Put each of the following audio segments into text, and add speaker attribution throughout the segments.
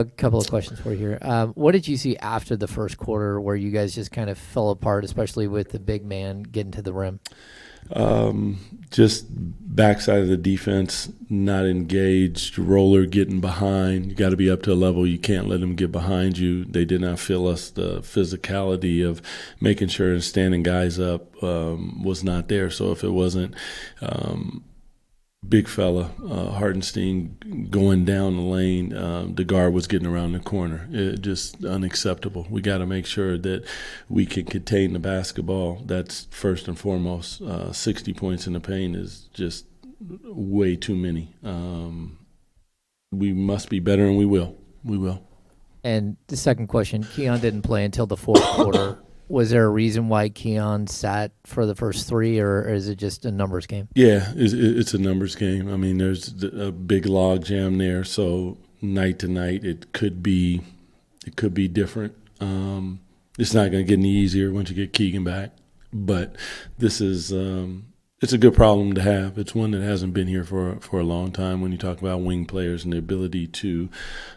Speaker 1: A couple of questions for you here. What did you see after the first quarter where you guys just kind of fell apart, especially with the big man getting to the rim?
Speaker 2: Just backside of the defense, not engaged, roller getting behind. You got to be up to a level you can't let them get behind you. They did not feel us. The physicality of making sure and standing guys up was not there. So if it wasn't big fella, Hartenstein going down the lane, the guard was getting around the corner. It just unacceptable. We got to make sure that we can contain the basketball. That's first and foremost. 60 points in the paint is just way too many. We must be better, and we will. We will.
Speaker 1: And the second question, Keon didn't play until the fourth quarter. Was there a reason why Keon sat for the first three, or is it just a numbers game?
Speaker 2: Yeah, it's a numbers game. I mean, there's a big log jam there, so night to night it could be different. It's not going to get any easier once you get Keegan back, but this is it's a good problem to have. It's one that hasn't been here for a long time when you talk about wing players and the ability to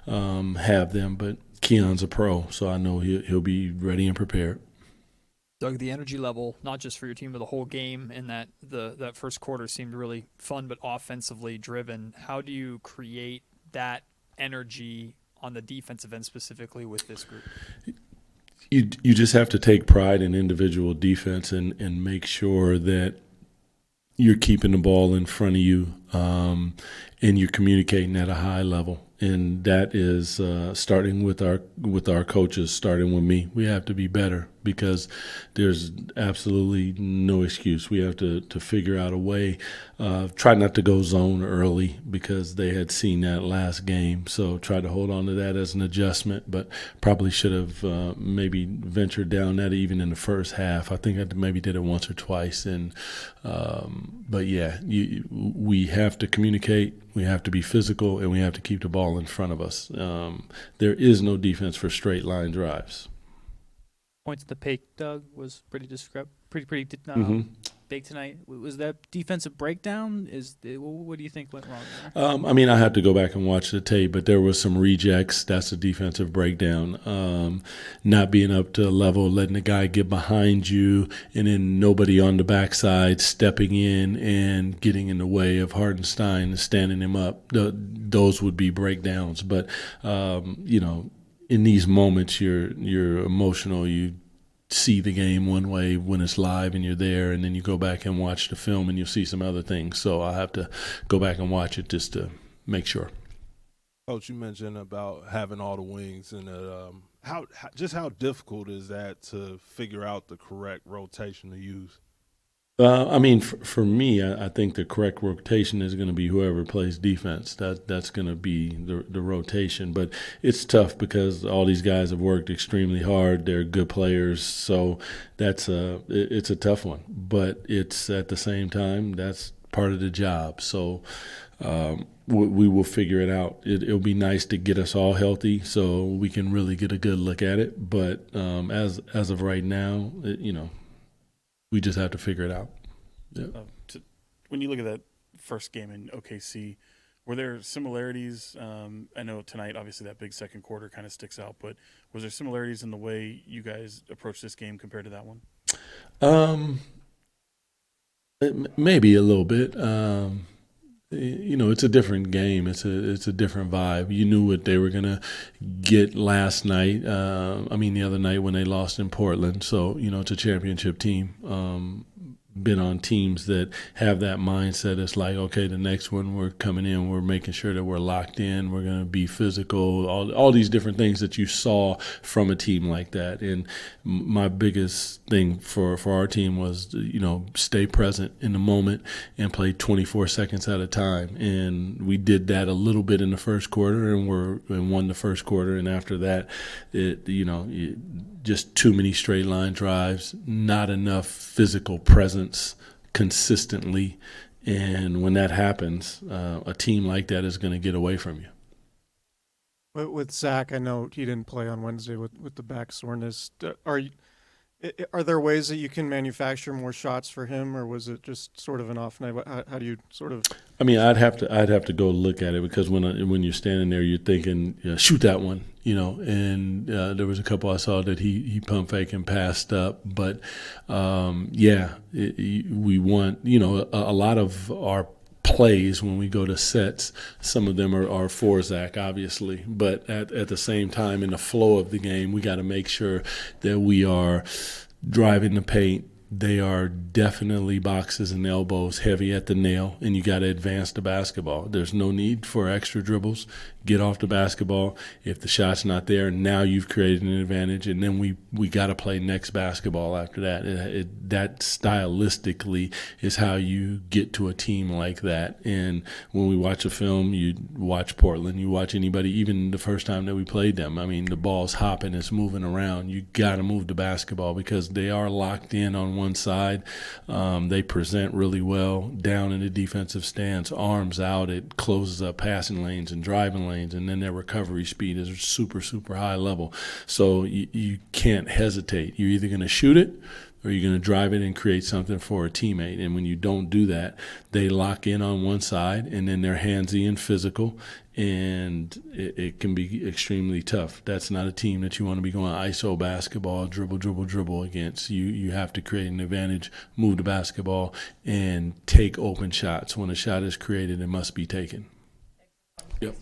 Speaker 2: have them. But Keon's a pro, so I know he'll be ready and prepared.
Speaker 3: Doug, the energy level, not just for your team, but the whole game, and that that first quarter seemed really fun but offensively driven. How do you create that energy on the defensive end specifically with this group?
Speaker 2: You just have to take pride in individual defense and make sure that you're keeping the ball in front of you and you're communicating at a high level. And that is starting with our coaches, starting with me. We have to be better because there's absolutely no excuse. We have to figure out a way. Try not to go zone early because they had seen that last game. So try to hold on to that as an adjustment, but probably should have maybe ventured down that even in the first half. I think I maybe did it once or twice. But yeah, we have to communicate. We have to be physical, and we have to keep the ball in front of us. There is no defense for straight line drives.
Speaker 4: Points at the paint, Doug, was pretty big tonight. Was that defensive breakdown? What do you think went wrong there?
Speaker 2: I mean, I have to go back and watch the tape, but there was some rejects. That's a defensive breakdown. Not being up to a level, letting the guy get behind you, and then nobody on the backside stepping in and getting in the way of Hartenstein and standing him up. Those would be breakdowns. But, in these moments, you're emotional. You see the game one way when it's live and you're there, and then you go back and watch the film and you'll see some other things. So I'll have to go back and watch it just to make sure.
Speaker 5: Coach, you mentioned about having all the wings, and how difficult is that to figure out the correct rotation to use?
Speaker 2: I mean, for me, I think the correct rotation is going to be whoever plays defense. That's going to be the rotation. But it's tough because all these guys have worked extremely hard. They're good players, so it's a tough one. But it's at the same time that's part of the job. So we will figure it out. It'll be nice to get us all healthy so we can really get a good look at it. But as of right now, we just have to figure it out. Yeah.
Speaker 6: When you look at that first game in OKC, were there similarities? I know tonight, obviously, that big second quarter kind of sticks out, but was there similarities in the way you guys approached this game compared to that one?
Speaker 2: Maybe a little bit. It's a different game. It's a different vibe. You knew what they were gonna get last night. The other night when they lost in Portland. So it's a championship team. Been on teams that have that mindset. It's like, okay, the next one we're coming in, we're making sure that we're locked in. We're gonna be physical. All these different things that you saw from a team like that. And my biggest thing for our team was, stay present in the moment and play 24 seconds at a time. And we did that a little bit in the first quarter, and won the first quarter. And after that, just too many straight line drives, not enough physical presence consistently. And when that happens, a team like that is going to get away from you.
Speaker 7: With Zach, I know he didn't play on Wednesday with the back soreness. Are there ways that you can manufacture more shots for him, or was it just sort of an off night? How do you sort of?
Speaker 2: I mean, I'd have to go look at it, because when you're standing there, you're thinking, shoot that one, And there was a couple I saw that he pump fake and passed up, but we want a lot of our plays when we go to sets. Some of them are for Zach, obviously, but at the same time, in the flow of the game, we got to make sure that we are driving the paint. They are definitely boxes and elbows, heavy at the nail, and you got to advance the basketball. There's no need for extra dribbles. Get off the basketball. If the shot's not there, now you've created an advantage, and then we got to play next basketball after that. That stylistically is how you get to a team like that. And when we watch a film, you watch Portland, you watch anybody, even the first time that we played them, I mean, the ball's hopping, it's moving around. You got to move the basketball because they are locked in on one side. They present really well down in the defensive stance, arms out. It closes up passing lanes and driving lanes, and then their recovery speed is super, super high level. So you can't hesitate. You're either going to shoot it or you're going to drive it and create something for a teammate. And when you don't do that, they lock in on one side, and then they're handsy and physical, and it can be extremely tough. That's not a team that you want to be going ISO basketball, dribble against. You have to create an advantage, move the basketball, and take open shots. When a shot is created, it must be taken. Yep.